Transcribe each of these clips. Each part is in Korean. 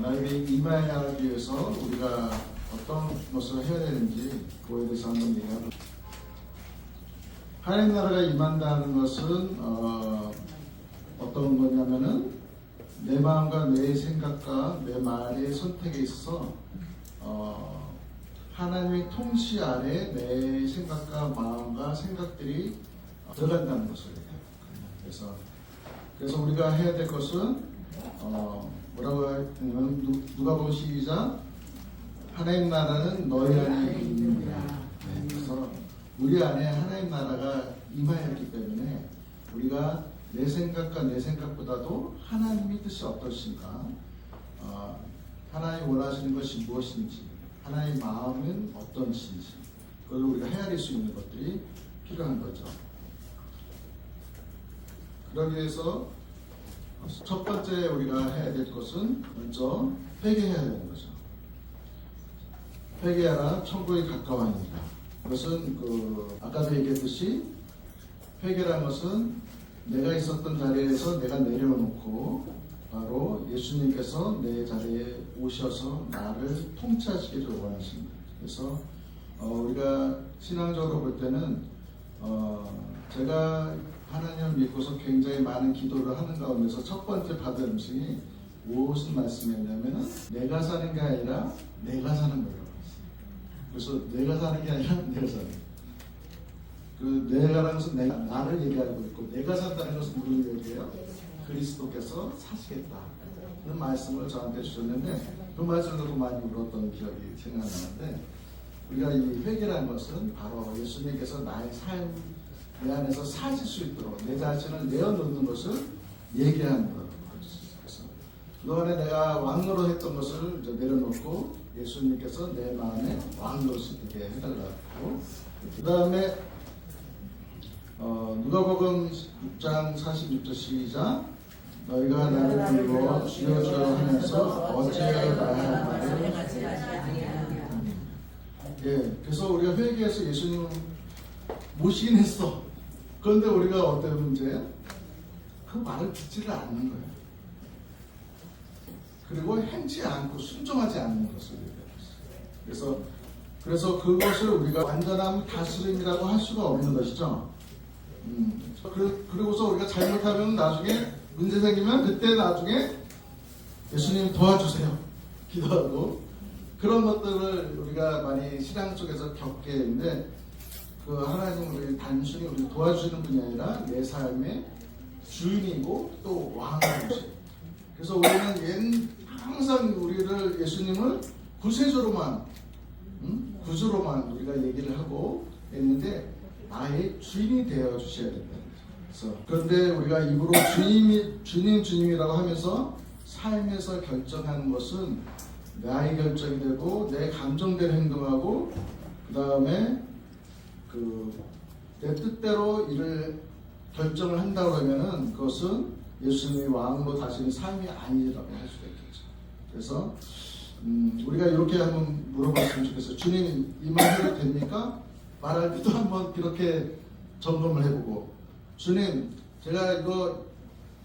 나에게 임하기 위해서 우리가 어떤 것을 해야 되는지 그거에 대해서 한번 얘기하고, 하나님 나라가 임한다는 것은 어떤 거냐면은 내 마음과 내 생각과 내 말의 선택에 있어서 하나님의 통치 아래 내 생각과 마음과 생각들이 들어간다는 것을 얘기해요. 그래서 우리가 해야 될 것은 뭐라고 하냐면 누가복음 시작, 하나님 나라는 너희 안에 있느니라. 그래서 우리 안에 하나님 나라가 임하였기 때문에 우리가 내 생각과 내 생각보다도 하나님의 뜻이 어떠신가, 하나님 원하시는 것이 무엇인지, 하나님의 마음은 어떤지, 그걸 우리가 헤아릴 수 있는 것들이 필요한 거죠. 그러기 위해서 첫 번째 우리가 해야 될 것은 먼저 회개해야 되는 거죠. 회개하라, 천국이 가까워하니라. 그것은 아까도 얘기했듯이 회개라는 것은 내가 있었던 자리에서 내가 내려놓고 바로 예수님께서 내 자리에 오셔서 나를 통치하시기를 원하십니다. 그래서 우리가 신앙적으로 볼 때는 제가 하나님을 믿고서 굉장히 많은 기도를 하는 가운데서 첫 번째 받은 음식이 무슨 말씀이었냐면 내가 사는 게 아니라 내가 사는 거예요. 그래서 내가 사는 게 아니라 내가 사는 거예요. 그 내가라는 것은 내가 나를 얘기하고 있고, 내가 산다는 것은 누구를 얘기해요? 그리스도께서 사시겠다. 그런 말씀을 저한테 주셨는데 그 말씀을 듣고 많이 울었던 기억이 생각나는데, 우리가 이 회개라는 것은 바로 예수님께서 나의 삶 내 안에서 사실 수 있도록 내 자신을 내어놓는 것을 얘기하는 거예요. 그래서 그동안에 내가 왕노릇 했던 것을 이제 내려놓고 예수님께서 내 마음에 왕노릇을 되게 해달라고. 그 다음에 누가복음 6장 46절 시작, 너희가 나를 불러 주여 주여 하면서 어찌하여 나의 말을 하지 아니하느냐. 그래서 우리가 회개해서 예수님을 모시긴 했어. 그런데 우리가 어떤 문제야? 그 말을 듣지를 않는 거예요. 그리고 행치 않고 순종하지 않는 것을 얘기해요. 그래서 그것을 우리가 완전한 다스림이라고 할 수가 없는 것이죠. 그리고서 우리가 잘못하면 나중에 문제 생기면 그때 나중에 예수님 도와주세요 기도하고, 그런 것들을 우리가 많이 신앙 속에서 겪게 했는데, 그 하나님은 우리 단순히 우리 도와주시는 분이 아니라 내 삶의 주인이고 또 왕이시죠. 그래서 우리는 항상 우리를 예수님을 구세주로만 구주로만 우리가 얘기를 하고 있는데 나의 주인이 되어 주셔야 된다. 그래서 그런데 우리가 입으로 주님이라고 하면서 삶에서 결정하는 것은 나의 결정이 되고 내 감정대로 행동하고, 그 다음에 내 뜻대로 일을 결정을 한다고 하면은 그것은 예수님이 왕으로 다시는 삶이 아니라고 할 수가 있겠죠. 그래서 우리가 이렇게 한번 물어봤으면 좋겠어요. 주님, 이 말 해도 됩니까? 말할 때도 한번 이렇게 점검을 해보고, 주님, 제가 이거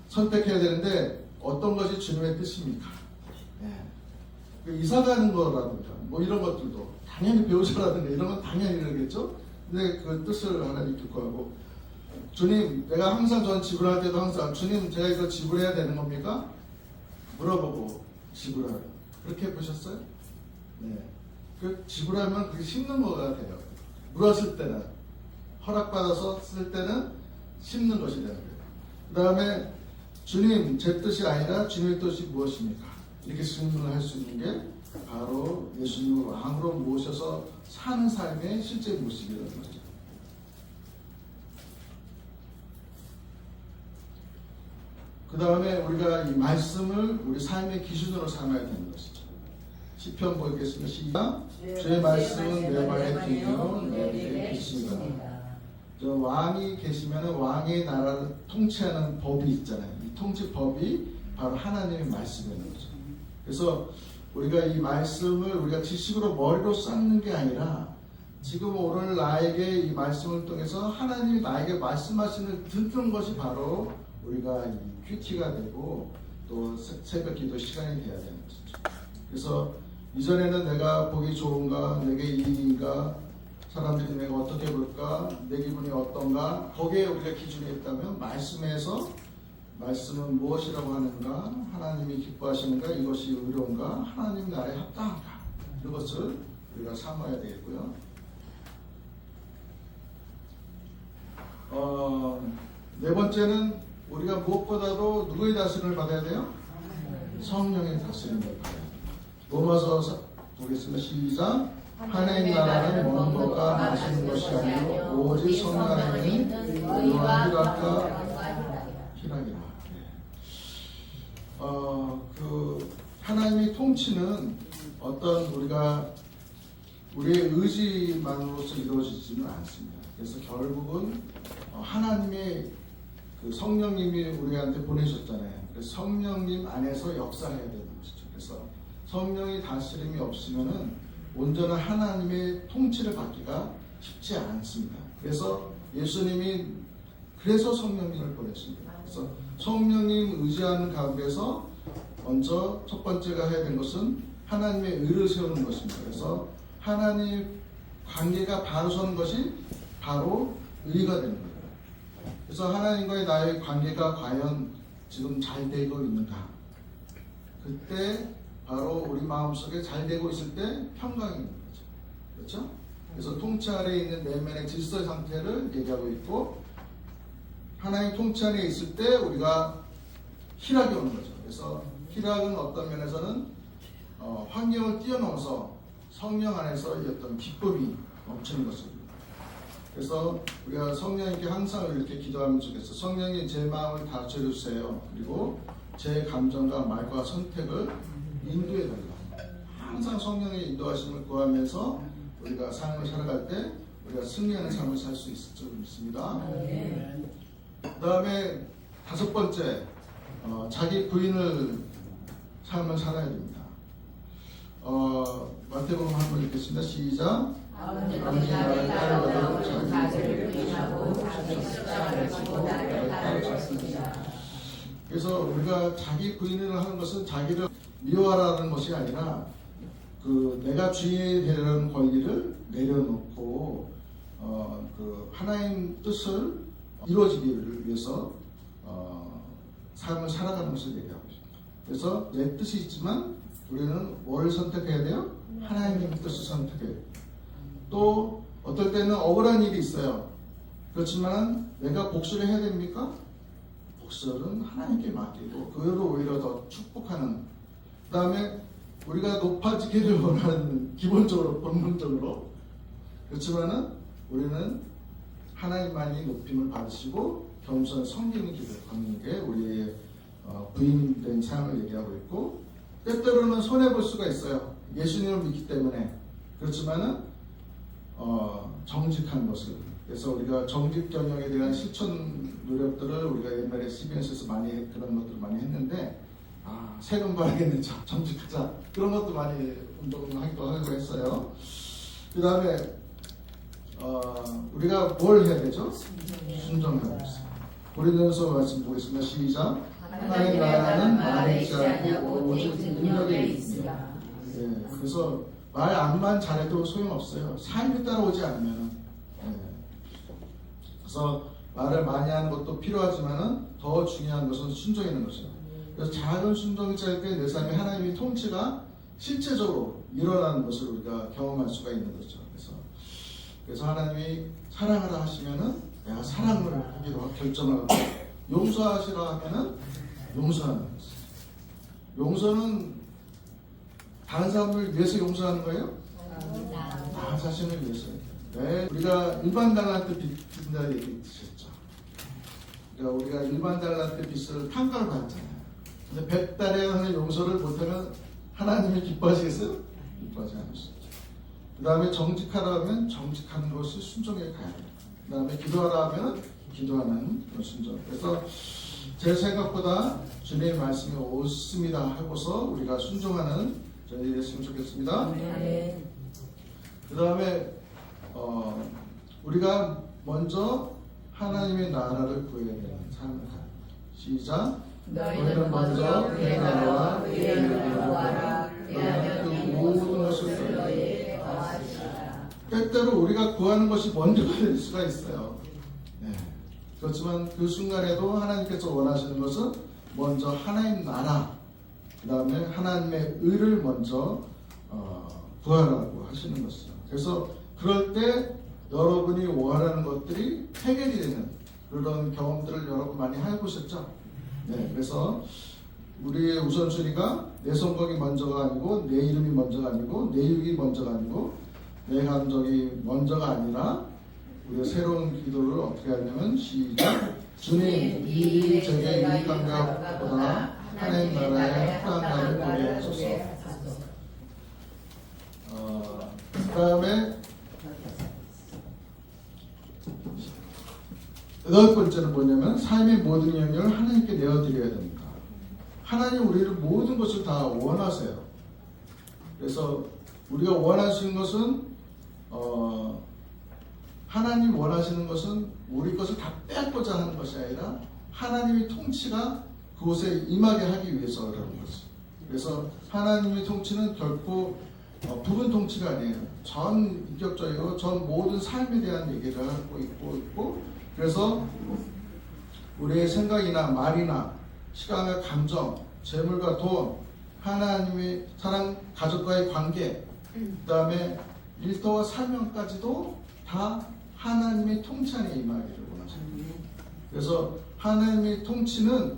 선택해야 되는데 어떤 것이 주님의 뜻입니까? 이사 가는 거라든가 뭐 이런 것들도 당연히 배우자라든가 이런 건 당연히 그러겠죠. 근데 그 뜻을 하나님 듣고 하고, 주님, 내가 항상 전 지불할 때도 항상 주님, 제가 이거 지불해야 되는 겁니까? 물어보고 지불하라. 그렇게 해보셨어요? 네. 그 지불하면 그게 심는 거가 돼요. 물었을 때는, 허락받아서 쓸 때는 심는 것이 되는 거예요. 그 다음에 주님, 제 뜻이 아니라 주님의 뜻이 무엇입니까? 이렇게 질문을 할 수 있는 게 바로 예수님을 왕으로 모셔서 사는 삶의 실제 모습이라는 거죠. 그 다음에 우리가 이 말씀을 우리 삶의 기준으로 삼아야 되는 것이죠. 시편 보겠습니다. 시작. 주의 말씀은 내 발에 기이요 내 길에 빛이니라. 왕이 계시면 왕의 나라를 통치하는 법이 있잖아요. 이 통치법이 바로 하나님의 말씀이라는 거죠. 그래서 우리가 이 말씀을 우리가 지식으로 머리로 쌓는 게 아니라 지금 오늘 나에게 이 말씀을 통해서 하나님이 나에게 말씀하시는 듣는 것이 바로 우리가 이 큐티가 되고 또 새벽 기도 시간이 돼야 되는 것이죠. 그래서 이전에는 내가 보기 좋은가, 내게 이익인가, 사람들이 내가 어떻게 볼까, 내 기분이 어떤가, 거기에 우리가 기준이 있다면 말씀에서 말씀은 무엇이라고 하는가, 하나님이 기뻐하시는가, 이것이 의로운가, 하나님 나라에 합당한가, 이것을 우리가 삼아야 되겠고요. 네 번째는 우리가 무엇보다도 누구의 다스림을 받아야 돼요? 성령의 다스림을 받아야 돼요. 로마서 보겠습니다. 시작. 하나님 나라는 먹는 마시는 것이 아니고 오직 성령 안에 있는 의와 희락과 희락이라. 하나님이 통치는 어떤 우리의 의지만으로서 이루어지지는 않습니다. 그래서 결국은 하나님의 그 성령님이 우리한테 보내셨잖아요. 그래서 성령님 안에서 역사해야 되는 것이죠. 그래서 성령이 다스림이 없으면은 온전한 하나님의 통치를 받기가 쉽지 않습니다. 그래서 예수님이 그래서 성령님을 보냈습니다. 그래서 성령님 의지하는 가운데서 먼저 첫 번째가 해야 되는 것은 하나님의 의를 세우는 것입니다. 그래서 하나님 관계가 바로 서는 것이 바로 의가 되는 거예요. 그래서 하나님과의 나의 관계가 과연 지금 잘 되고 있는가? 그때 바로 우리 마음속에 잘 되고 있을 때 평강이 있는 거죠. 그렇죠? 그래서 통치 아래에 있는 내면의 질서의 상태를 얘기하고 있고, 하나님 통치 안에 있을 때 우리가 희락이 오는 거죠. 그래서 희락은 어떤 면에서는 환경을 뛰어넘어서 성령 안에서 어떤 기쁨이 넘치는 것입니다. 그래서 우리가 성령님께 항상 이렇게 기도하면 좋겠어요. 성령님 제 마음을 다스려 주세요. 그리고 제 감정과 말과 선택을 인도해 달라. 항상 성령의 인도하심을 구하면서 우리가 삶을 살아갈 때 우리가 승리하는 삶을 살 수 있을 줄 믿습니다. 그 다음에 다섯 번째, 자기 부인을 삶을 살아야 됩니다. 마태복음 한번 읽겠습니다. 시작. 아버지 나를 따르거든 자기를 부인하고 자기 십자가를 지고 나를 따르셨습니다. 그래서 우리가 자기 부인을 하는 것은 자기를 미워하라는 것이 아니라 내가 주인이 되려는 권리를 내려놓고 하나님 뜻을 이루어지기를 위해서 삶을 살아가는 것을 얘기하고 있습니다. 그래서 내 뜻이 있지만 우리는 뭘 선택해야 돼요? 하나님의 뜻을 선택해야 돼요. 또 어떨 때는 억울한 일이 있어요. 그렇지만 내가 복수를 해야 됩니까? 복수는 하나님께 맡기고 그를 오히려 더 축복하는, 그 다음에 우리가 높아지기를 원하는 기본적으로 본능적으로, 그렇지만은 우리는 하나님만이 높임을 받으시고 겸손히 섬기는 길을 걷는 게 우리의 부인된 삶을 얘기하고 있고, 때때로는 손해볼 수가 있어요. 예수님을 믿기 때문에. 그렇지만은 정직한 것을, 그래서 우리가 정직 경영에 대한 실천 노력들을 우리가 옛날에 CBS에서 많이 그런 것들을 많이 했는데, 세금 봐야겠네, 정직하자, 그런 것도 많이 운동하기도 하고 했어요. 그 다음에 우리가 뭘 해야 되죠? 순종해야 되죠. 고린도전서 말씀 보겠습니다. 시작. 하나님 나라는 말에 있지 않고 오직 능력에 있습니다. 네, 그래서 말 암만 잘해도 소용없어요. 삶이 따라오지 않으면. 그래서 말을 많이 하는 것도 필요하지만은 더 중요한 것은 순종하는 것이죠. 그래서 작은 순종이 짧게 내 삶에 하나님의 통치가 실제적으로 일어나는 것을 우리가 경험할 수가 있는 거죠. 그래서 하나님이 사랑하라 하시면은 내가 사랑을 하기로 결정을 하고, 용서하시라 하면은 용서하는 거죠. 용서는 다른 사람을 위해서 용서하는 거예요? 나 자신을 위해서요. 네, 우리가 일반 달란트 빚진다 얘기 드셨죠. 그러니까 우리가 일반 달란트 빚을 평가를 받잖아요. 근데 100달에 하는 용서를 못하면 하나님이 기뻐하시겠어요? 기뻐하지 않으시죠. 그 다음에 정직하라 하면 정직하는 것이 순종에 가야 돼요. 그 다음에 기도하라 하면 기도하는 그런 순종. 그래서 제 생각보다 주님의 말씀이 옳습니다 하고서 우리가 순종하는 저희 됐으면 좋겠습니다. 그 다음에 우리가 먼저 하나님의 나라를 구해야 되는 삶을 가요. 시작. 너희는 먼저 그의 나라와 그의 의를 구하라. 그 모든 것을 때때로 우리가 구하는 것이 먼저가 될 수가 있어요. 네. 그렇지만 그 순간에도 하나님께서 원하시는 것은 먼저 하나님 나라, 그 다음에 하나님의 의를 먼저 구하라고 하시는 것이죠. 그래서 그럴 때 여러분이 원하는 것들이 해결이 되는 그런 경험들을 여러분 많이 해보셨죠? 네. 그래서 우리의 우선순위가 내 성공이 먼저가 아니고 내 이름이 먼저가 아니고 내 육이 먼저가 아니고 내 감정이 먼저가 아니라 우리가 새로운 기도를 어떻게 하냐면 시작. 주님 이 일이 제게 유익한 것보다 하나님 나라의 합당함을 보게 하소서. 그 다음에 8번째는 뭐냐면 삶의 모든 영역을 하나님께 내어드려야 됩니다. 하나님 우리를 모든 것을 다 원하세요. 그래서 우리가 원하시는 것은 하나님 원하시는 것은 우리 것을 다 뺏고자 하는 것이 아니라 하나님의 통치가 그곳에 임하게 하기 위해서 그러는 거죠. 그래서 하나님의 통치는 결코 부분 통치가 아니에요. 전 인격적이고 전 모든 삶에 대한 얘기를 하고 있고 그래서 우리의 생각이나 말이나 시간과 감정, 재물과 돈, 하나님의 사랑, 가족과의 관계, 그 다음에 일터와 사명까지도 다 하나님의 통치 안에 임하기를 원하십니다. 그래서 하나님의 통치는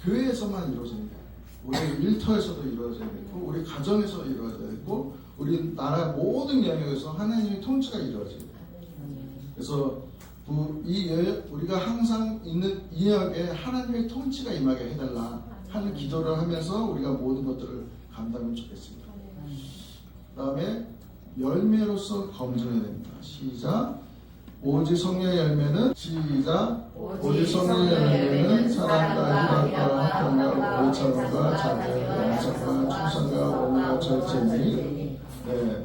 교회에서만 이루어지는 게 아니에요. 우리 일터에서도 이루어져야 되고 우리 가정에서도 이루어져야 되고 우리 나라 모든 영역에서 하나님의 통치가 이루어져야 돼요. 그래서 우리가 항상 있는 이 영역에 하나님의 통치가 임하게 해달라 하는 기도를 하면서 우리가 모든 것들을 감당하면 좋겠습니다. 그 다음에 열매로서 검증해야 됩니다. 시작. 오직 성령의 열매는 시작. 오직 성령의 열매는 사랑과 희락과 평강, 오참과 자비, 양선과 충성과 온유와 절제니. 네.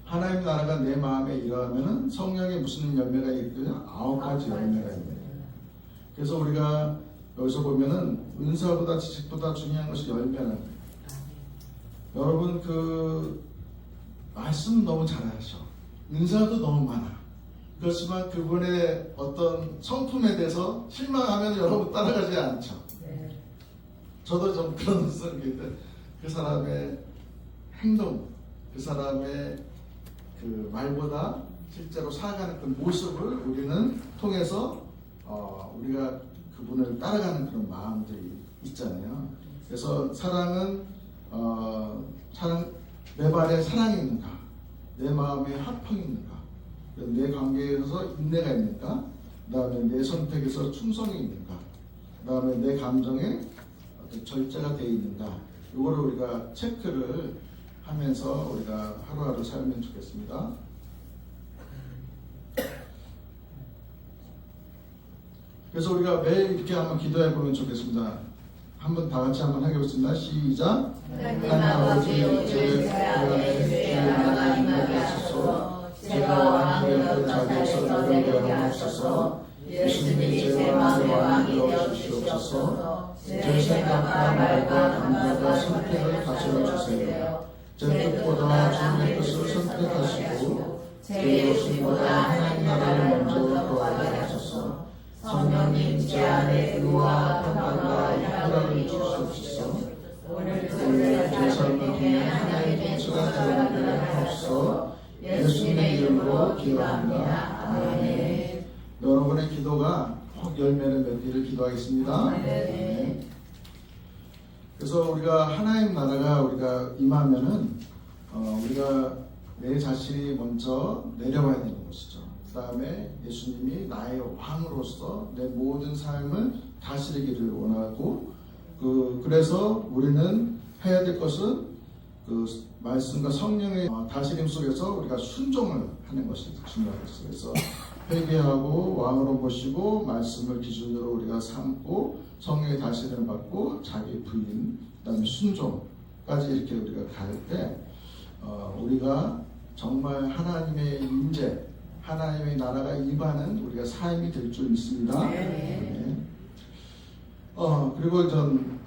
하나님 나라가 내 마음에 일어나면은 성령의 무슨 열매가 있고요? 9가지 열매가 있네요. 그래서 우리가 여기서 보면은 은사보다 지식보다 중요한 것이 열매라는 거예요. 여러분 그 말씀 너무 잘하셔. 은사도 너무 많아. 그렇지만 그분의 어떤 성품에 대해서 실망하면 여러분 따라가지 않죠. 저도 좀 그런 성격인데 그 사람의 행동, 그 사람의 그 말보다 실제로 살아가는 그 모습을 우리는 통해서 우리가 그분을 따라가는 그런 마음들이 있잖아요. 그래서 사랑은 내 말에 사랑이 있는가, 내 마음에 화평이 있는가, 내 관계에서 인내가 있는가, 그 다음에 내 선택에서 충성이 있는가, 그 다음에 내 감정에 절제가 되어 있는가, 이거를 우리가 체크를 하면서 우리가 하루하루 살면 좋겠습니다. 그래서 우리가 매일 이렇게 한번 기도해 보면 좋겠습니다. 한번 다 같이 한번 해보겠습니다. 시작. 하나님 아버지, 제 안에 임하게 하소서. 제가 왕의 자리에서 내려오게 하옵소서. 예수님이 제 마음에 왕이 되어 주시옵소서. 제 생각과 말과 감정과 선택을 다스려 주세요. 제 뜻보다 주님의 뜻을 선택하시고 제 욕심보다 하나님 나라를 먼저 구하게 하소서. 성령님 제 안에 의와 평강과 희락을 주시옵소서. 오늘도 제 삶을 통해 하나님의 통치가 드러나게 하옵소서. 예수님의 이름으로 기도합니다. 아멘. 여러분의 기도가 꼭 열매를 맺기를 기도하겠습니다. 네. 그래서 우리가 하나님 나라가 우리가 임하면은 우리가 내 자신이 먼저 내려와야 되는 것이죠. 그 다음에 예수님이 나의 왕으로서 내 모든 삶을 다스리기를 원하고 그래서 우리는 해야 될 것은 그 말씀과 성령의 다스림 속에서 우리가 순종을 하는 것이 중요하겠어요. 그래서 회개하고 왕으로 모시고 말씀을 기준으로 우리가 삼고 성령의 다스림을 받고 자기 부인, 그다음에 순종까지 이렇게 우리가 갈 때 우리가 정말 하나님의 임재, 하나님의 나라가 임하는 우리가 삶이 될 줄 믿습니다. 네. 그리고 전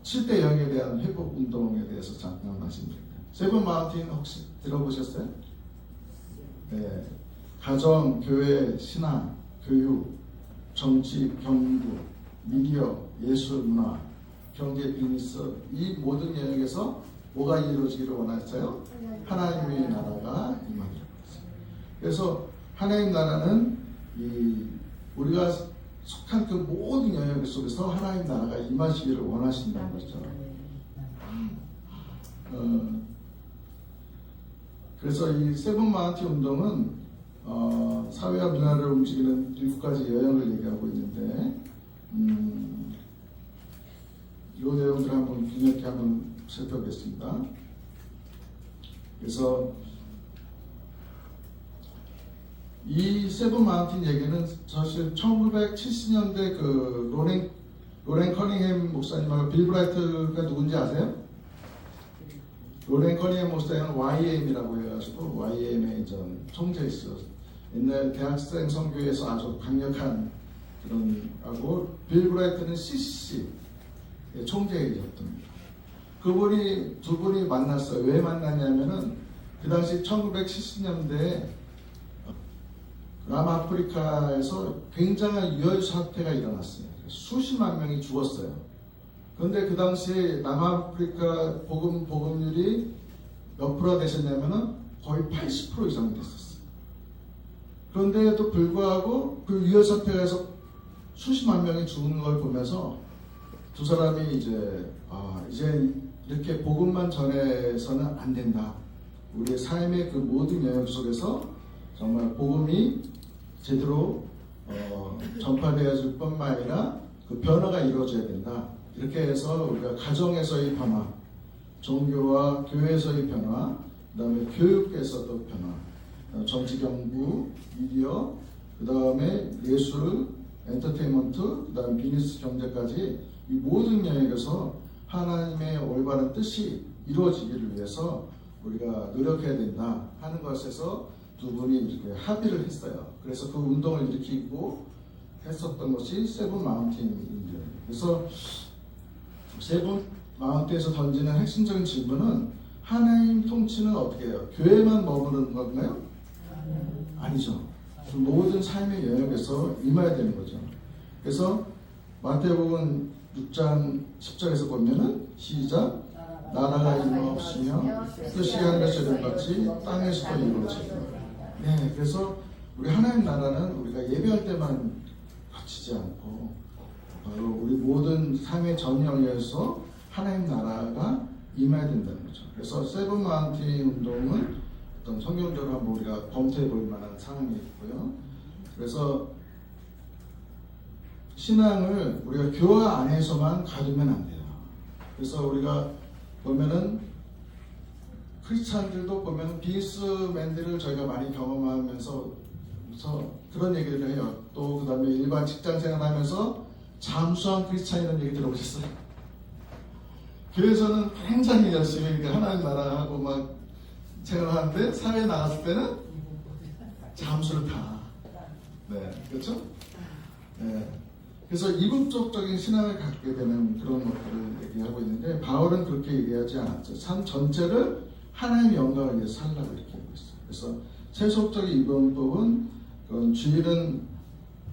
7대 영에 대한 회복 운동에 대해서 잠깐 말씀드릴게요. 세븐 마운틴 혹시 들어보셨어요? 네. 가정, 교회, 신앙, 교육, 정치, 경구, 미디어, 예술, 문화, 경제, 비즈니스 이 모든 영역에서 뭐가 이루어지기를 원하셨어요? 하나님의 나라가 임하기를 원했어요. 그래서 하나님 나라는 우리가 속한 그 모든 영역 속에서 하나님 나라가 임하시기를 원하신다는 거죠. 그래서 이 세븐 마운틴 운동은 사회와 문화를 움직이는 7가지 여행을 얘기하고 있는데 이 내용들을 한번 균형 있게 한번 살펴보겠습니다. 그래서 이 세븐 마운틴 얘기는 사실 1970년대 그 로렌 커닝햄 목사님하고 빌 브라이트가 누군지 아세요? 로렌 커닝햄 목사님은 YM이라고 해가지고 YM의 전 총재였어요. 옛날 대학생 선교회에서 아주 강력한 그런 하고 빌 브라이트는 CCC 총재이셨답니다. 그분이 두 분이 만났어요. 왜 만났냐면은 그 당시 1970년대에 남아프리카에서 굉장한 유혈 사태가 일어났어요. 수십만 명이 죽었어요. 그런데 그 당시에 남아프리카 복음률이 몇 프로가 되셨냐면은 거의 80% 이상 됐었어요. 그런데도 불구하고 그 유혈 사태가 해서 수십만 명이 죽는 걸 보면서 두 사람이 이제 이렇게 복음만 전해서는 안 된다. 우리의 삶의 그 모든 영역 속에서 정말 복음이 제대로 전파되어질 뿐만 아니라 그 변화가 이루어져야 된다. 이렇게 해서 우리가 가정에서의 변화, 종교와 교회에서의 변화, 그 다음에 교육에서도 변화, 정치경구, 미디어, 그 다음에 예술, 엔터테인먼트, 그 다음에 비즈니스 경제까지 이 모든 영역에서 하나님의 올바른 뜻이 이루어지기를 위해서 우리가 노력해야 된다 하는 것에서 두 분이 이렇게 합의를 했어요. 그래서 그 운동을 일으키고 했었던 것이 세븐 마운틴입니다. 그래서 세븐 마운틴에서 던지는 핵심적인 질문은 하나님 통치는 어떻게 해요? 교회만 머무르는 건가요? 아니죠. 그 모든 삶의 영역에서 임해야 되는 거죠. 그래서 마태복음 6장 10절에서 보면은 시작 나라가 임하옵시며 뜻이 하늘에서 이룬같이 땅에서도 이루어지리라. 네, 그래서 우리 하나님 나라는 우리가 예배할 때만 거치지 않고 바로 우리 모든 삶의 전 영역에서 하나님 나라가 임해야 된다는 거죠. 그래서 세븐 마운틴 운동은 어떤 성경적으로 한번 우리가 검토해 볼 만한 상황이 있고요. 그래서 신앙을 우리가 교회 안에서만 가두면 안 돼요. 그래서 우리가 보면은 크리스찬들도 보면 비즈니스맨들을 저희가 많이 경험하면서 그런 얘기를 해요. 또 그 다음에 일반 직장 생활하면서 잠수한 크리스찬이라는 얘기 들어보셨어요? 교회에서는 굉장히 열심히 하나님 나라하고 막 생활하는데 사회에 나갔을 때는 잠수를 타. 네, 그렇죠? 네. 그래서 이국적인 신앙을 갖게 되는 그런 것들을 얘기하고 있는데 바울은 그렇게 얘기하지 않았죠. 삶 전체를 하나님의 영광을 위해서 살라고 이렇게 하고 있어요. 그래서 세속적인 이분법은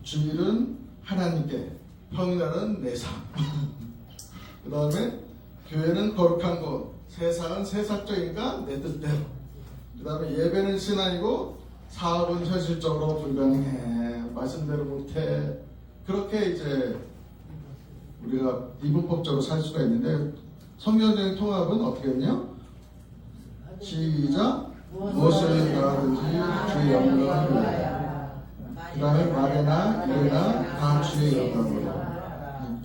주일은 하나님께, 평일날은 내 삶. 그 다음에 교회는 거룩한 곳, 세상은 세상적이니까 내 뜻대로. 그 다음에 예배는 신앙이고 사업은 현실적으로 불가능해. 말씀대로 못해. 그렇게 이제 우리가 이분법적으로 살 수가 있는데 성경적인 통합은 어떻게 했냐? 시작! 무엇을 바라든지 주의 영광을 위하여. 그 다음에 말이나 일이나 다 주의 영광을 위하여.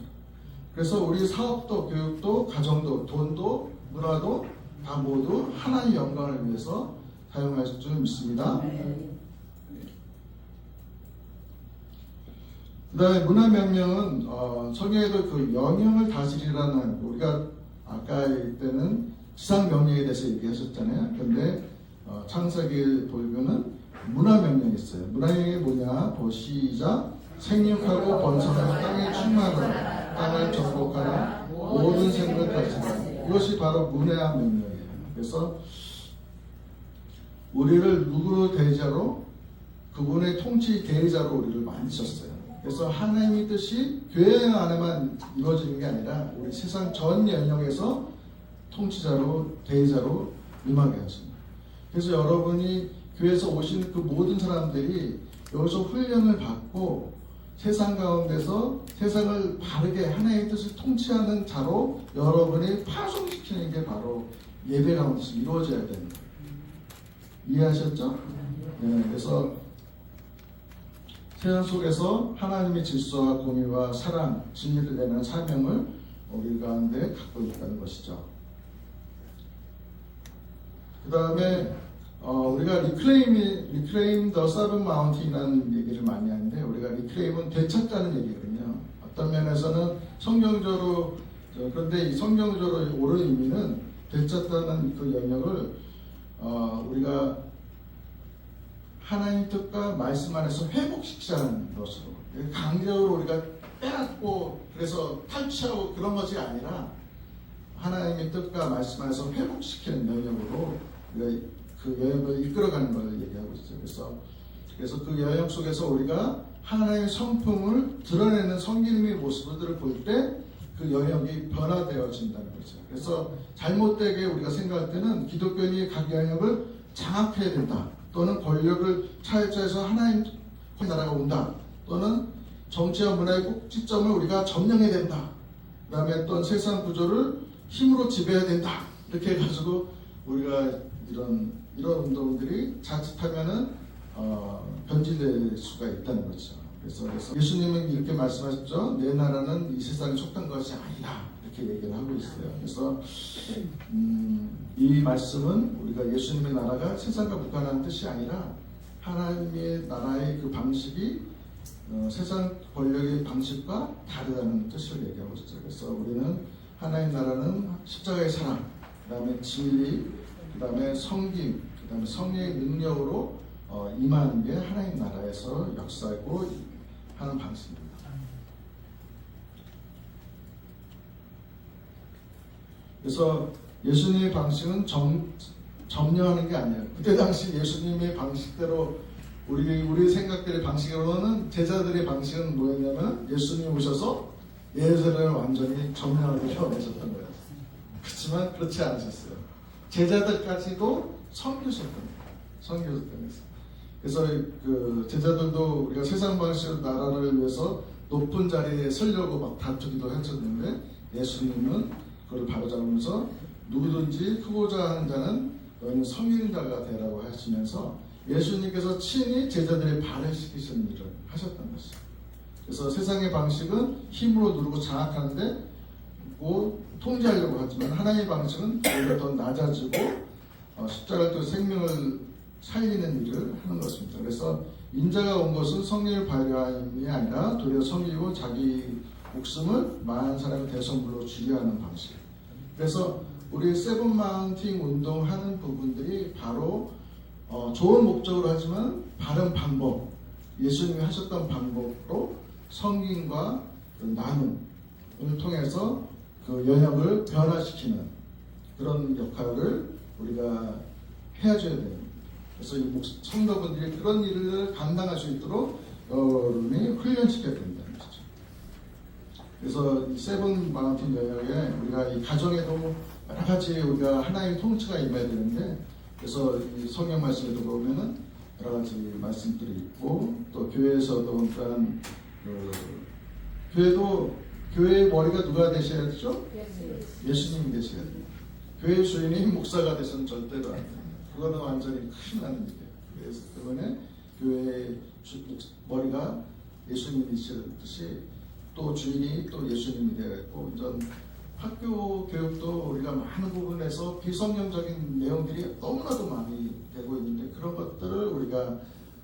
그래서 우리 사업도 교육도 가정도 돈도 문화도 다 모두 하나님 영광을 위해서 사용할 줄 믿습니다. 그 다음에 문화명령은 성경에도 그 영역을 다스리라는 우리가 아까 때는 지상명령에 대해서 얘기하셨잖아요. 그런데 창세기 보면은 문화명령이 있어요. 문화명령이 뭐냐? 시작 생육하고 번성하여 땅에 충만하라 땅을 정복하라 모든 생명을 가지라. 이것이 바로 문해한 명령이에요. 그래서 우리를 누구로 대자로? 그분의 통치 대리자로 우리를 만드셨어요. 그래서 하나님의 뜻이 교회 안에만 이루어지는 게 아니라 우리 세상 전 영역에서 통치자로 대리자로 임하게 하십니다. 그래서 여러분이 교회에서 오신 그 모든 사람들이 여기서 훈련을 받고 세상 가운데서 세상을 바르게 하나님의 뜻을 통치하는 자로 여러분이 파송시키는 게 바로 예배 가운데서 이루어져야 되는 거예요. 이해하셨죠? 네, 그래서 세상 속에서 하나님의 질서와 공의와 사랑, 진리를 내는 사명을 우리 가운데 갖고 있다는 것이죠. 그 다음에 우리가 reclaim the seven mountain이라는 얘기를 많이 하는데, 우리가 reclaim은 되찾자는 얘기거든요. 어떤 면에서는 성경적으로, 그런데 이 성경적으로 옳은 의미는 되찾다는 그 영역을 우리가 하나님 뜻과 말씀 안에서 회복시키자는 것으로, 강제로 우리가 빼앗고 그래서 탈취하고 그런 것이 아니라 하나님의 뜻과 말씀 안에서 회복시키는 영역으로 우리가 그 영역을 이끌어가는 걸 얘기하고 있어요. 그래서 그 영역 속에서 우리가 하나님의 성품을 드러내는 성기님의 모습들을 볼 때 그 영역이 변화되어진다는 거죠. 그래서 잘못되게 우리가 생각할 때는 기독교인이 각 영역을 장악해야 된다, 또는 권력을 차지해서 하나님 나라가 온다, 또는 정치와 문화의 꼭지점을 우리가 점령해야 된다, 그 다음에 또 세상 구조를 힘으로 지배해야 된다, 이렇게 해가지고 우리가 이런 운동들이 자칫하면은 변질될 수가 있다는 거죠. 그래서 예수님은 이렇게 말씀하셨죠. 내 나라는 이 세상에 속한 것이 아니다, 이렇게 얘기를 하고 있어요. 그래서 이 말씀은 우리가 예수님의 나라가 세상과 무관한 뜻이 아니라 하나님의 나라의 그 방식이 세상 권력의 방식과 다르다는 뜻을 얘기하고 있어요. 그래서 우리는 하나님 나라는 십자가의 사랑, 그 다음에 진리, 그 다음에 성김, 그 다음에 성령의 능력으로 임하는 게 하나님 나라에서 역사하고 하는 방식입니다. 그래서 예수님의 방식은 점령하는 게 아니에요. 그때 당시 예수님의 방식대로 우리 생각들의 방식으로는 제자들의 방식은 뭐였냐면 예수님이 오셔서 예루살렘을 완전히 점령하게 해오셨던 거예요. 그렇지만 그렇지 않으셨어요. 제자들까지도 섬기셨던 거예요. 그래서 그 제자들도 우리가 세상 방식으로 나라를 위해서 높은 자리에 서려고 막 다투기도 하셨는데, 예수님은 그걸 바로잡으면서 누구든지 크고자 하는 자는 너희는 성인자가 되라고 하시면서 예수님께서 친히 제자들의 발을 씻기시는 일을 하셨던 것이죠. 그래서 세상의 방식은 힘으로 누르고 장악하는데 통제하려고 하지만, 하나님의 방식은 오히려 더 낮아지고 십자가를 또 생명을 살리는 일을 하는 것입니다. 그래서 인자가 온 것은 성령을 발휘함이 아니라 도리어 섬기고 자기 목숨을 많은 사람의 대성물로 주리하는 방식. 그래서 우리 세븐 마운틴 운동하는 부분들이 바로 좋은 목적으로 하지만 바른 방법, 예수님이 하셨던 방법으로 성김과 나눔을 통해서 그 영역을 변화시키는 그런 역할을 우리가 해줘야 됩니다. 그래서 이 성도분들이 그런 일을 감당할 수 있도록 여러분이 훈련시켜야 된다는 것이죠. 그래서 이 세븐 마운틴 영역에 우리가 이 가정에도 여러 가지 우리가 하나님의 통치가 임해야 되는데, 그래서 이 성경 말씀에도 보면은 여러 가지 말씀들이 있고, 또 교회에서도 일단 교회의 머리가 누가 되셔야 되죠? 예수님이 되셔야 돼요. 교회 주인이 목사가 되서는 절대로 안 돼요. 그거는 완전히 큰일 나는 일이에요. 그래서 그번에 교회의 머리가 예수님이시듯이 또 주인이 또 예수님이 되어 있고, 학교 교육도 우리가 많은 부분에서 비성경적인 내용들이 너무나도 많이 되고 있는데, 그런 것들을 우리가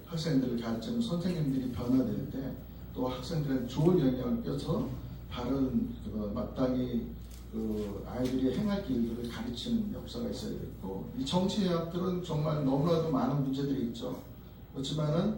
학생들을 가르치는 선생님들이 변화될 때 또 학생들은 좋은 영향을 껴서 바른 마땅히 아이들이 행할 길들을 가르치는 역사가 있어야 되고, 이 정치의학들은 정말 너무나도 많은 문제들이 있죠. 그렇지만은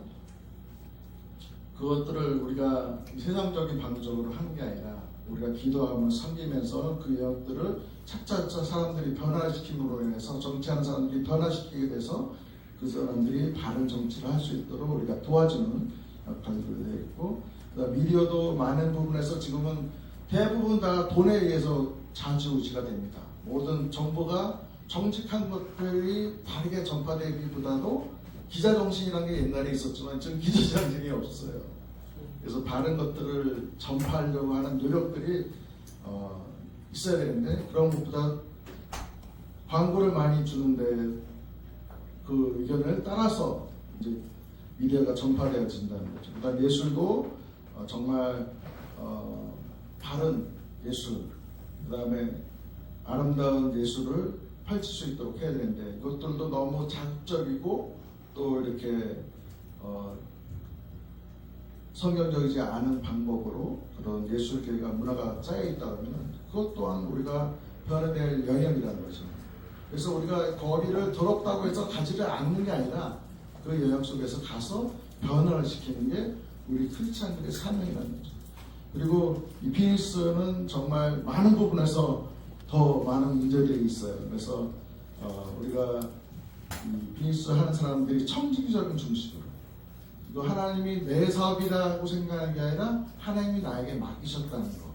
그것들을 우리가 세상적인 방법적으로 하는 게 아니라 우리가 기도하며 섬기면서 그 영역들을 차차차 사람들이 변화시킴으로 인해서 정치하는 사람들이 변화시키게 돼서 그 사람들이 바른 정치를 할 수 있도록 우리가 도와주는 역할들이 되어 있고, 미디어도 많은 부분에서 지금은 대부분 다 돈에 의해서 좌지우지가 됩니다. 모든 정보가 정직한 것들이 바르게 전파되기보다도 기자정신이라는 게 옛날에 있었지만 지금 기자정신이 없어요. 그래서 바른 것들을 전파하려고 하는 노력들이 있어야 되는데, 그런 것보다 광고를 많이 주는데 그 의견을 따라서 이제 미디어가 전파되어진다는 거죠. 그다음 예술도 정말 바른 예술, 그다음에 아름다운 예술을 펼칠 수 있도록 해야 되는데, 이것들도 너무 자극적이고 또 이렇게 성경적이지 않은 방법으로 그런 예술계가 문화가 짜여 있다면 그것 또한 우리가 변화될 영역이라는 거죠. 그래서 우리가 거기를 더럽다고 해서 가지를 않는 게 아니라 그 영역 속에서 가서 변화를 시키는 게 우리 크리스찬들의 사명이라는 거죠. 그리고 이 피니스는 정말 많은 부분에서 더 많은 문제들이 있어요. 그래서 우리가 이 피니스 하는 사람들이 청지기적인 중심으로, 이거 하나님이 내 사업이라고 생각하는 게 아니라 하나님이 나에게 맡기셨다는 거.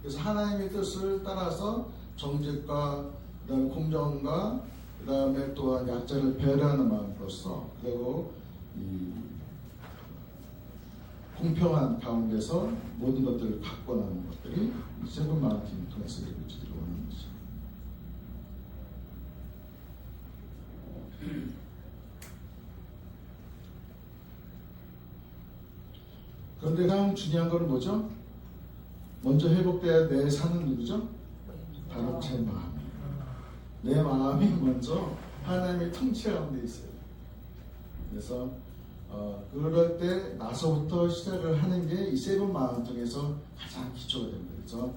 그래서 하나님의 뜻을 따라서 정직과 그다음에 공정과 그다음에 또한 약자를 배려하는 마음으로써, 그리고 이 공평한 가운데서 모든 것들을 갖고 나는 것들이 세븐 마운틴을 통해서 이루어지기를 원하는 것이죠. 그런데 가장 중요한 건 뭐죠? 먼저 회복돼야 내 사는 누구죠? 바로 제 마음이에요. 내 마음이 먼저 하나님의 통치 가운데 있어요. 그래서 그럴 때 나서부터 시작을 하는 게 이 세븐 마음 통해서 가장 기초가 됩니다. 그래서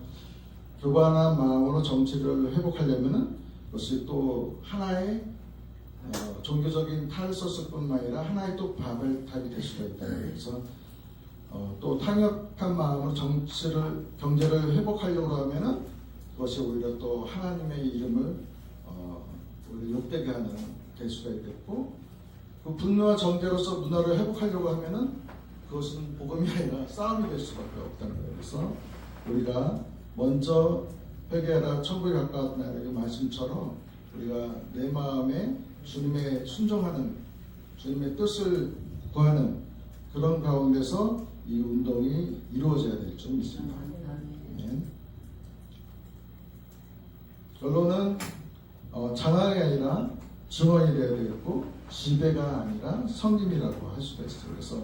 교만한 마음으로 정치를 회복하려면은 그것이 또 하나의 종교적인 탈소스뿐만 아니라 하나의 또 바벨탑이 될 수가 있다. 그래서 또 탕역한 마음으로 정치를, 경제를 회복하려고 하면은 그것이 오히려 또 하나님의 이름을 오히려 욕되게 하는 될 수가 있겠고, 그 분노와 정죄로서 문화를 회복하려고 하면은 그것은 복음이 아니라 싸움이 될 수밖에 없다는 거예요. 그래서 우리가 먼저 회개하라 천국에 가까웠다 이 말씀처럼 우리가 내 마음에 주님의 순종하는, 주님의 뜻을 구하는 그런 가운데서 이 운동이 이루어져야 될 줄 믿습니다. 결론은 장악이 아니라 증언이 되어야 되겠고, 지배가 아니라 섬김이라고 할 수가 있어요. 그래서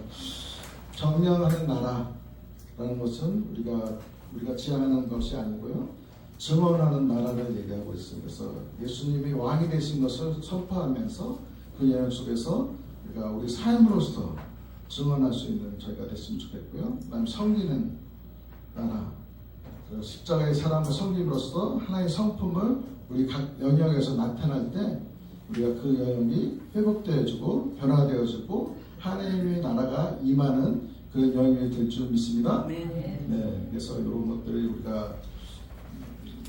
점령하는 나라라는 것은 우리가 지향하는 것이 아니고요, 증언하는 나라를 얘기하고 있어요. 그래서 예수님이 왕이 되신 것을 선포하면서 그 영역 속에서 우리 삶으로서 증언할 수 있는 저희가 됐으면 좋겠고요. 그다음 섬기는 나라, 십자가의 사랑을 섬김으로써 하나의 성품을 우리 각 영역에서 나타날 때 우리가 그 영역이 회복되어지고 변화되어지고 하나님의 나라가 임하는 그 영역이 될 줄 믿습니다. 네, 그래서 이런 것들이 우리가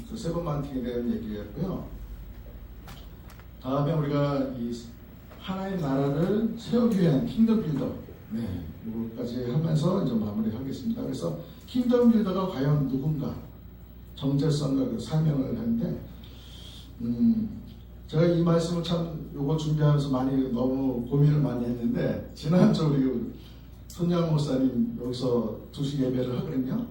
그 세븐 마운틴에 대한 얘기였고요. 다음에 우리가 이 하나의 나라를 세우기 위한 킹덤 빌더, 네, 이거까지 하면서 이제 마무리하겠습니다. 그래서 킹덤 빌더가 과연 누군가, 정체성과 그 사명을 하는데, 제가 이 말씀을 참 요거 준비하면서 너무 고민을 많이 했는데, 지난주 우리 손양 목사님 여기서 2시 예배를 하거든요.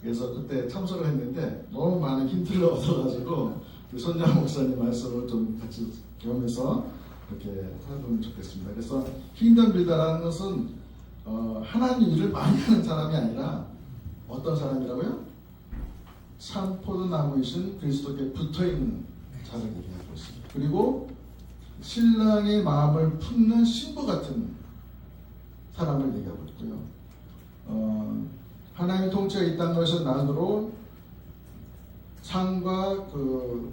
그래서 그때 참석을 했는데 너무 많은 힌트를 얻어가지고 손양 목사님 말씀을 좀 같이 겸해서 이렇게 하면 좋겠습니다. 그래서 킹덤 빌더라는 것은 하나님 일을 많이 하는 사람이 아니라 어떤 사람이라고요? 참 포도나무이신 그리스도께 붙어있는 자를 얘기하고 있습니다. 그리고 신랑의 마음을 품는 신부 같은 사람을 얘기하고 있고요. 하나님의 통치가 이 땅에서 나으로 상과 그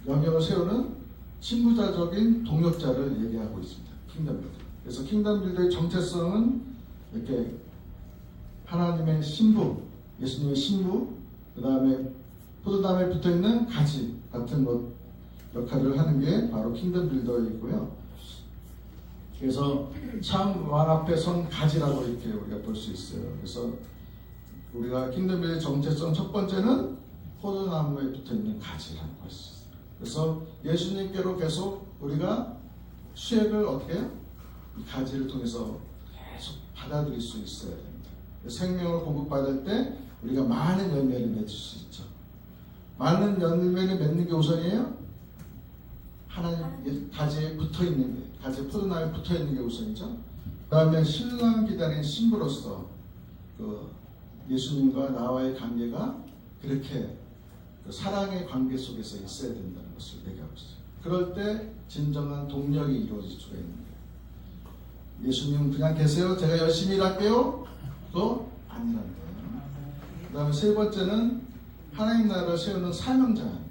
영역을 세우는 신부자적인 동역자를 얘기하고 있습니다. 킹덤 빌더. 그래서 킹덤 빌더의 정체성은 이렇게 하나님의 신부, 예수님의 신부, 그 다음에 포도나무에 붙어있는 가지 같은 것 역할을 하는 게 바로 킹덤 빌더이고요. 그래서 참 왕 앞에 선 가지라고 이렇게 우리가 볼 수 있어요. 그래서 우리가 킹덤 빌더의 정체성 첫 번째는 포도나무에 붙어있는 가지라고 할 수 있어요. 그래서 예수님께로 계속 우리가 수액을 어떻게 해요? 이 가지를 통해서 계속 받아들일 수 있어야 됩니다. 생명을 공급받을 때 우리가 많은 열매를 맺을 수 있죠. 많은 열매를 맺는 게 우선이에요? 하나님 가지에 붙어있는 게, 가지에 포도나무에 붙어있는 게 우선이죠. 그 다음에 신랑 기다린 신부로서 그 예수님과 나와의 관계가 그렇게 그 사랑의 관계 속에서 있어야 된다는 것을 얘기하고 있어요. 그럴 때 진정한 동력이 이루어질 수가 있는 거예요. 예수님 그냥 계세요? 제가 열심히 일할게요? 그거 아니란 거예요. 그 다음에 세 번째는 하나님 나라를 세우는 사명자.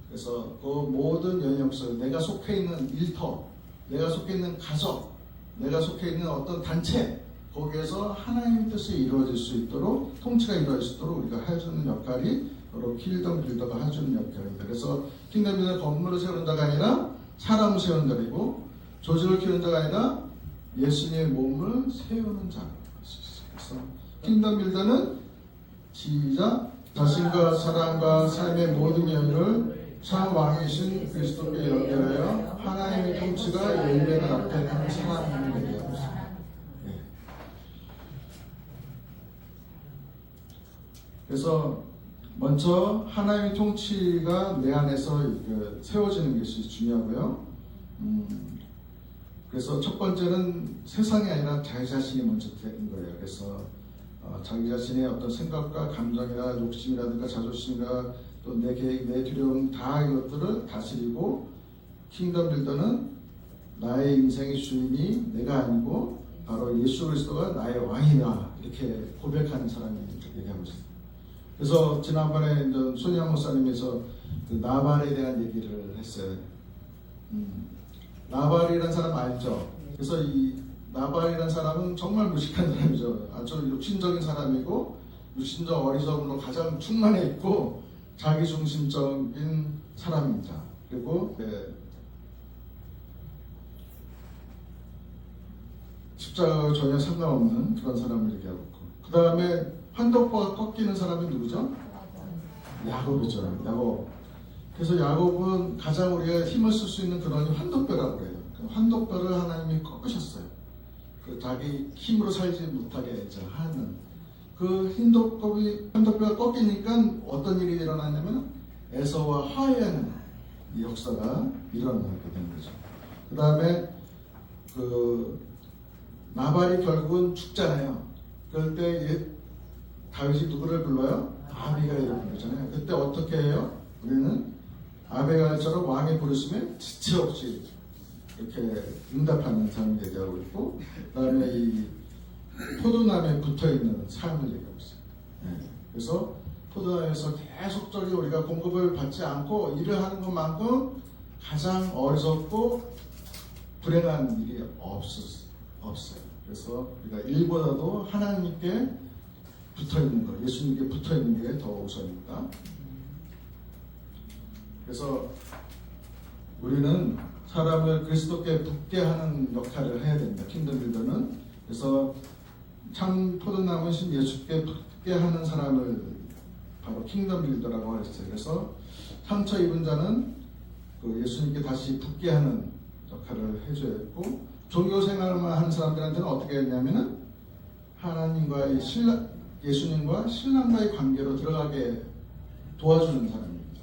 그래서 그 모든 영역 속 내가 속해 있는 일터, 내가 속해 있는 가족, 내가 속해 있는 어떤 단체, 거기에서 하나님의 뜻이 이루어질 수 있도록, 통치가 이루어질 수 있도록 우리가 해주는 역할이 바로 킹덤 빌더가 해주는 역할입니다. 그래서 킹덤 빌더는 건물을 세우는 자가 아니라 사람을 세우는 자이고, 조직을 키우는 자가 아니라 예수님의 몸을 세우는 자라고 할 수 있어요. 그래서 킹덤 빌더는 시작, 자신과 사랑과 삶의 모든 여유를 참 왕이신 그리스도께 연결하여 하나님의 통치가 열매를 나타내는 사람을 얘기하고 있습니다. 네. 그래서 먼저 하나님의 통치가 내 안에서 세워지는 것이 중요하고요. 그래서 첫 번째는 세상이 아니라 자기 자신이 먼저 되는 거예요. 그래서 자기 자신의 어떤 생각과 감정이나 욕심이라든가 자존심이나 또 내 계획, 내 두려움 다 이것들을 다스리고, 킹덤 빌더는 나의 인생의 주인이 내가 아니고 바로 예수 그리스도가 나의 왕이다, 이렇게 고백하는 사람이 얘기하고 있어요. 그래서 지난번에 손희영 목사님께서 그 나발에 대한 얘기를 했어요. 나발이라는 사람 알죠? 그래서 이 나발이라는 사람은 정말 무식한 사람이죠. 아주 육신적인 사람이고, 육신적 어리석음으로 가장 충만해 있고 자기중심적인 사람입니다. 그리고 십자가와 전혀 상관없는 그런 사람을 얘기하고 있고, 그 다음에 환덕보가 꺾이는 사람이 누구죠? 야곱이죠. 야곱. 그래서 야곱은 가장 우리가 힘을 쓸 수 있는 근원이 환덕뼈라고 그래요. 환덕뼈를 하나님이 꺾으셨어요. 그 자기 힘으로 살지 못하게 하는 그 환덕뼈가 꺾이니까 어떤 일이 일어나냐면 에서와 화해하는 이 역사가 일어나게 된 거죠. 그 다음에 그 나발이 결국은 죽잖아요. 그럴 때 다윗이 누구를 불러요? 아비가일을 부르잖아요. 그때 어떻게 해요? 우리는 아비가일처럼 왕의 부르심에 지체 없이 이렇게 응답하는 삶을 얘기하고 있고, 그 다음에 이 포도나무에 붙어있는 삶을 얘기하고 있어요. 네. 그래서 포도나무에서 계속적인 우리가 공급을 받지 않고 일을 하는 것만큼 가장 어리석고 불행한 일이 없어요. 그래서 우리가 일보다도 하나님께 붙어있는 것, 예수님께 붙어있는 게 더 우선입니다. 그래서 우리는 사람을 그리스도께 붙게 하는 역할을 해야 됩니다. 킹덤 빌더는. 그래서 참 포도나무신 예수께 붙게 하는 사람을 바로 킹덤 빌더라고 했어요. 그래서 상처 입은 자는 그 예수님께 다시 붙게 하는 역할을 해줘야 했고, 종교 생활만 하는 사람들한테는 어떻게 했냐면은 하나님과의 예수님과 신랑과의 관계로 들어가게 도와주는 사람입니다.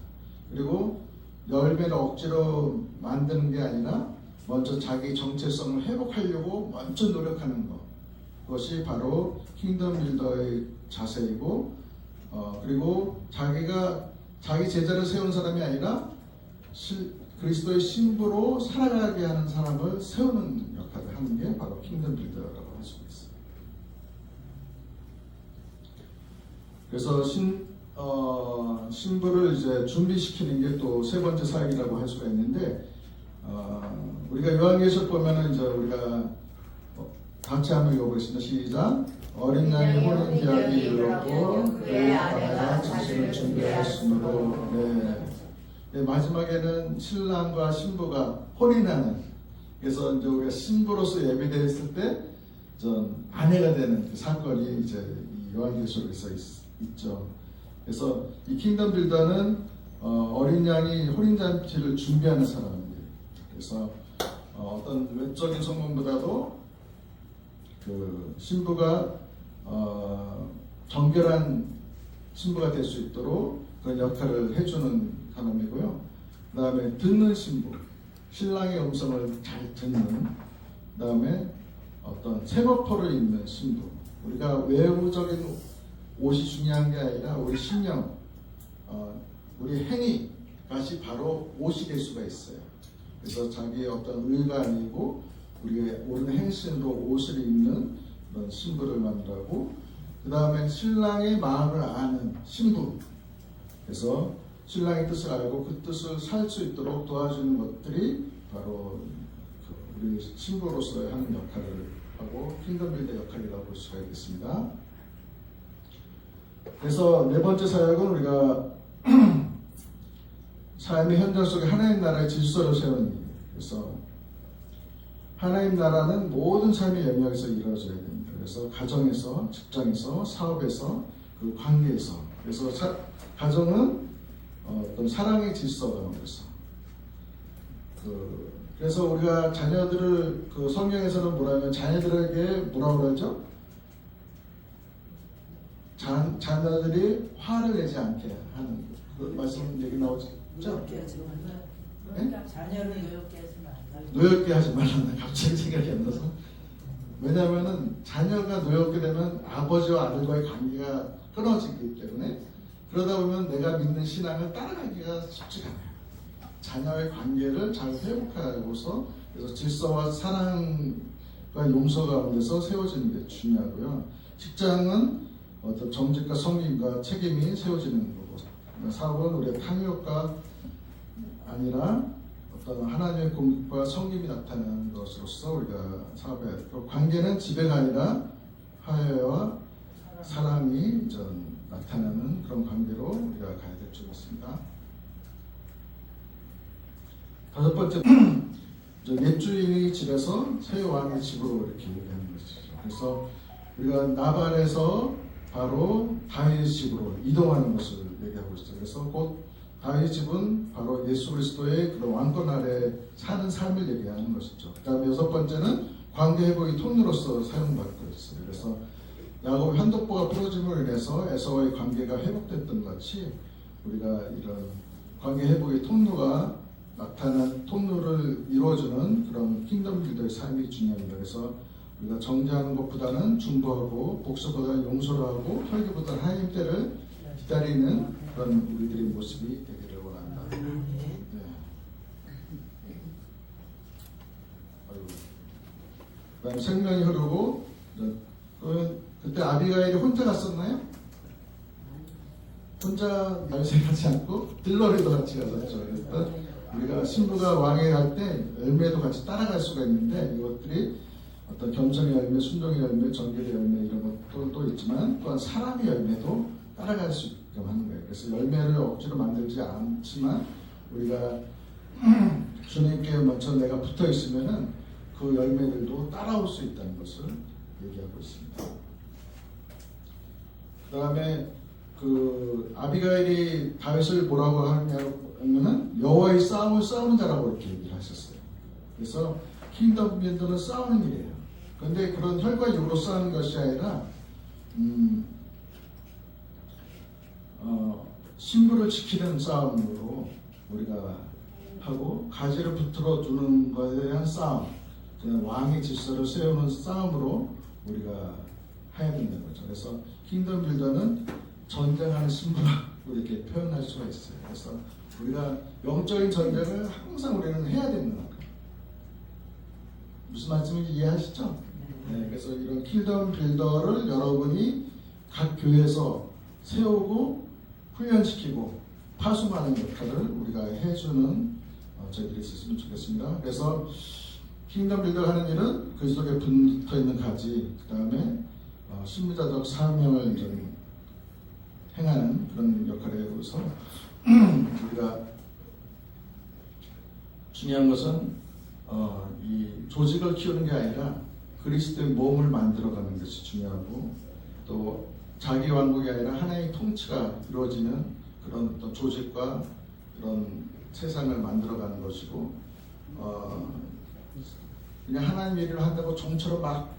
그리고 열매를 억지로 만드는 게 아니라 먼저 자기 정체성을 회복하려고 먼저 노력하는 것, 그것이 바로 킹덤 빌더의 자세이고, 그리고 자기가 자기 제자를 세운 사람이 아니라 그리스도의 신부로 살아가게 하는 사람을 세우는 역할을 하는 게 바로 킹덤 빌더라고 할 수 있어요. 그래서 신부를 이제 준비시키는 게 또 세 번째 사역이라고 할 수가 있는데, 우리가 요한계시록 보면은 이제 우리가 같이 한번 읽어보겠습니다. 시작. 어린 양이 혼인 기한이 이르렀고 그의 아내가 자신을 준비하였으므로. 네, 마지막에는 신랑과 신부가 혼인하는, 그래서 이제 우리가 신부로서 예비되어 있을 때 전 아내가 되는 그 사건이 이제 이 요한계시록에서 있죠. 그래서 이 킹덤 빌더는 어린 양이 혼인 잔치를 준비하는 사람입니다. 그래서 어떤 외적인 성공보다도 그 신부가 정결한 신부가 될 수 있도록 그런 역할을 해주는 사람이고요. 그 다음에 듣는 신부, 신랑의 음성을 잘 듣는, 그 다음에 어떤 세마포를 입는 신부. 우리가 외부적인 옷이 중요한 게 아니라 우리 신령, 우리 행위가 바로 옷이 될 수가 있어요. 그래서 자기의 어떤 의가 아니고 우리의 옳은 행실로 옷을 입는 그런 신부를 만들고, 그 다음에 신랑의 마음을 아는 신부. 그래서 신랑의 뜻을 알고 그 뜻을 살 수 있도록 도와주는 것들이 바로 우리 신부로서의 하는 역할을 하고 킹덤 빌더 역할이라고 볼 수가 있겠습니다. 그래서 네 번째 사역은 우리가 삶의 현장 속에 하나님 나라의 질서를 세우는 일이에요. 그래서 하나님 나라는 모든 삶의 영역에서 이루어져야 됩니다. 그래서 가정에서, 직장에서, 사업에서, 그 관계에서. 그래서 가정은 어떤 사랑의 질서 가운데서. 그래서 우리가 자녀들을 성경에서는 뭐라면 자녀들에게 뭐라고 그러죠? 자녀들이 화를 내지 않게 하는 그 말씀 얘기 나오죠? 노엽게 하지 말라. 네? 자녀를 노엽게 하지 말라. 노엽게 하지 말라는 갑자기 생각이 안 나서. 왜냐하면은 자녀가 노엽게 되면 아버지와 아들과의 관계가 끊어지기 때문에, 그러다 보면 내가 믿는 신앙을 따라가기가 쉽지가 않아요. 자녀의 관계를 잘 회복하고서, 그래서 질서와 사랑과 용서 가운데서 세워지는 게 중요하고요. 직장은 어떤 정직과 성임과 책임이 세워지는 거고, 사업은 우리의 탐욕과 아니라 어떤 하나님의 공급과 성김이 나타나는 것으로서 우리가 사업해야 되고, 관계는 지배가 아니라 화해와 사랑이 나타나는 그런 관계로 우리가 가야 될 줄 믿습니다. 다섯 번째, 옛 주인의 집에서 새 왕의 집으로 이렇게 얘기하는 것이죠. 그래서 우리가 나발에서 바로 다윗 집으로 이동하는 것을 얘기하고 있어요. 그래서 곧 다윗 집은 바로 예수 그리스도의 그런 왕권 아래 사는 삶을 얘기하는 것이죠. 그 다음에 여섯 번째는 관계 회복의 통로로서 사용받고 있어요. 그래서 야곱 현독보가 부러짐으로 인해서 에서와의 관계가 회복됐던 같이 우리가 이런 관계 회복의 통로가 나타난 통로를 이루어주는 그런 킹덤 빌더의 삶이 중요합니다. 그래서 우리가 정죄하는 것보다는 중보하고, 복수보다는 용서를 하고, 혈기보다는 하나님 때를 기다리는 그런 우리들의 모습이 되기를 원합니다. 네. 그다음 생명이 흐르고, 그때 아비가일이 혼자 갔었나요? 혼자 열쇠하지 않고 들러리도 같이 갔었죠. 그래서 우리가 신부가 왕에 갈 때 열매도 같이 따라갈 수가 있는데, 이것들이 어떤 겸손의 열매, 순종의 열매, 정결의 열매 이런 것도 있지만, 또한 사람의 열매도 따라갈 수 있게끔 하는 거예요. 그래서 열매를 억지로 만들지 않지만 우리가 주님께 먼저 내가 붙어 있으면은 그 열매들도 따라올 수 있다는 것을 얘기하고 있습니다. 그 다음에 아비가일이 다윗을 뭐라고 하냐면은 여호와의 싸움을 싸우는 자라고 이렇게 얘기를 하셨어요. 그래서 킹덤 빌더는 싸우는 일이에요. 그런데 그런 혈과 육으로 싸우는 것이 아니라 신부를 지키는 싸움으로 우리가 하고, 가지를 붙들어 두는 것에 대한 싸움, 그냥 왕의 질서를 세우는 싸움으로 우리가 해야 된다는 거죠. 그래서 킹덤 빌더는 전쟁하는 신부라고 이렇게 표현할 수가 있어요. 그래서 우리가 영적인 전쟁을 항상 우리는 해야 되는 거예요. 무슨 말씀인지 이해하시죠? 네, 그래서 이런 킹덤 빌더를 여러분이 각 교회에서 세우고 훈련시키고 파송하는 역할을 우리가 해주는 저희들이 있었으면 좋겠습니다. 그래서 킹덤 빌더 하는 일은 그 속에 붙어 있는 가지, 그 다음에 신부자적 사명을 좀 행하는 그런 역할에서 우리가 중요한 것은 이 조직을 키우는 게 아니라 그리스도의 몸을 만들어가는 것이 중요하고, 또 자기 왕국이 아니라 하나의 통치가 이루어지는 그런 또 조직과 그런 세상을 만들어가는 것이고, 그냥 하나님 일을 한다고 종처럼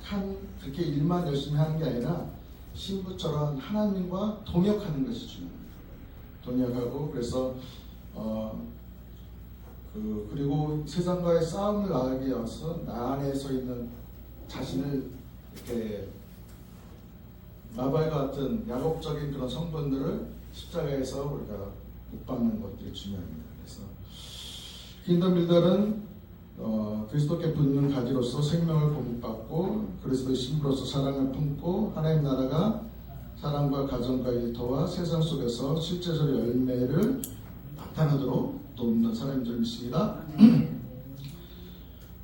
그렇게 일만 열심히 하는 게 아니라 신부처럼 하나님과 동역하는 것이 중요합니다. 동역하고, 그래서 그리고 세상과의 싸움을 나가기 위해서 나 안에 서 있는 자신을 이렇게 나발과 같은 야곱적인 그런 성분들을 십자가에서 우리가 못 박는 것들이 중요합니다. 그래서 킹덤 빌더는 그리스도께 붙는 가지로서 생명을 공급받고 그리스도의 신부로서 사랑을 품고 하나님 나라가 사랑과 가정과 일터와 세상 속에서 실제적인 열매를 나타나도록 돕는 사람인 줄 믿습니다.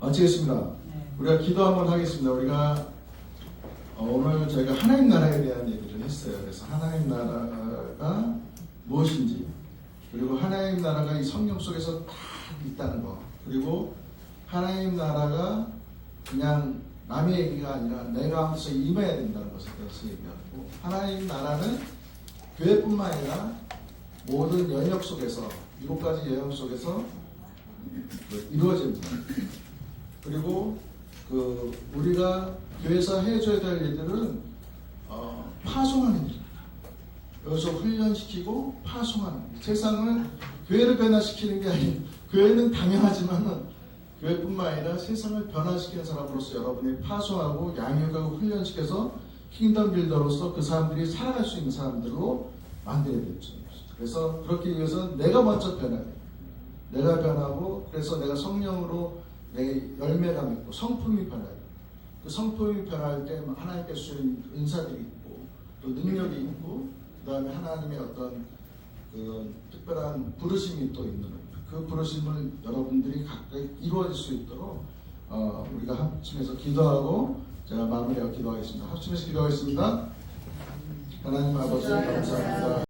마치겠습니다. 우리가 기도 한번 하겠습니다. 우리가 오늘 저희가 하나님 나라에 대한 얘기를 했어요. 그래서 하나님 나라가 무엇인지, 그리고 하나님 나라가 이 성경 속에서 다 있다는 거, 그리고 하나님 나라가 그냥 남의 얘기가 아니라 내가 하면서 임해야 된다는 것에 대해서 얘기하고, 하나님 나라는 교회뿐만 아니라 모든 영역 속에서 7가지 영역 속에서 이루어집니다. 그리고 우리가 교회에서 해줘야 될 일들은 파송하는 일입니다. 여기서 훈련시키고 파송하는 일. 세상을 교회를 변화시키는 게 아니고, 교회는 당연하지만 교회뿐만 아니라 세상을 변화시키는 사람으로서 여러분이 파송하고 양육하고 훈련시켜서 킹덤 빌더로서 그 사람들이 살아갈 수 있는 사람들로 만들어야 되죠. 그래서 그렇기 위해서 내가 먼저 변해야 돼요. 내가 변하고, 그래서 내가 성령으로 내 열매가 맺고 성품이 변해요. 그 성품이 변할 때 하나님께 주신 은사들이 있고 또 능력이 있고, 그 다음에 하나님의 어떤 그 특별한 부르심이 또 있는 거예요. 그 부르심을 여러분들이 각각 이루어질 수 있도록 우리가 합심해서 기도하고, 제가 마무리하고 기도하겠습니다. 합심해서 기도하겠습니다. 하나님 아버지 감사합니다.